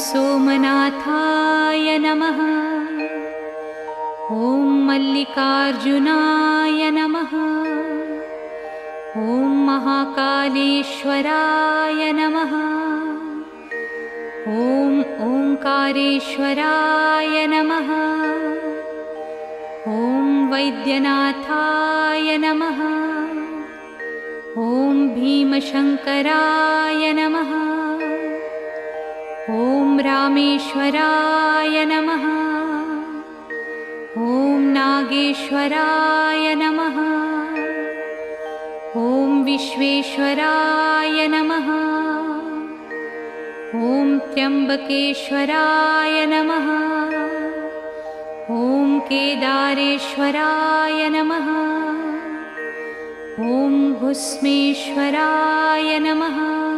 सोमनाथाय नमः। ॐ मल्लिकार्जुनाय नमः। ॐ महाकालेश्वराय नमः। ॐ ओंकारेश्वराय नमः। ॐ वैद्यनाथाय नमः। ॐ भीमशंकराय नमः। ॐ रामेश्वराय नमः। ॐ नागेश्वराय नमः। ॐ विश्वेश्वराय नमः। ॐ त्र्यंबकेश्वराय नमः। ॐ केदारेश्वराय नमः। ॐ भुस्मेश्वराय नमः।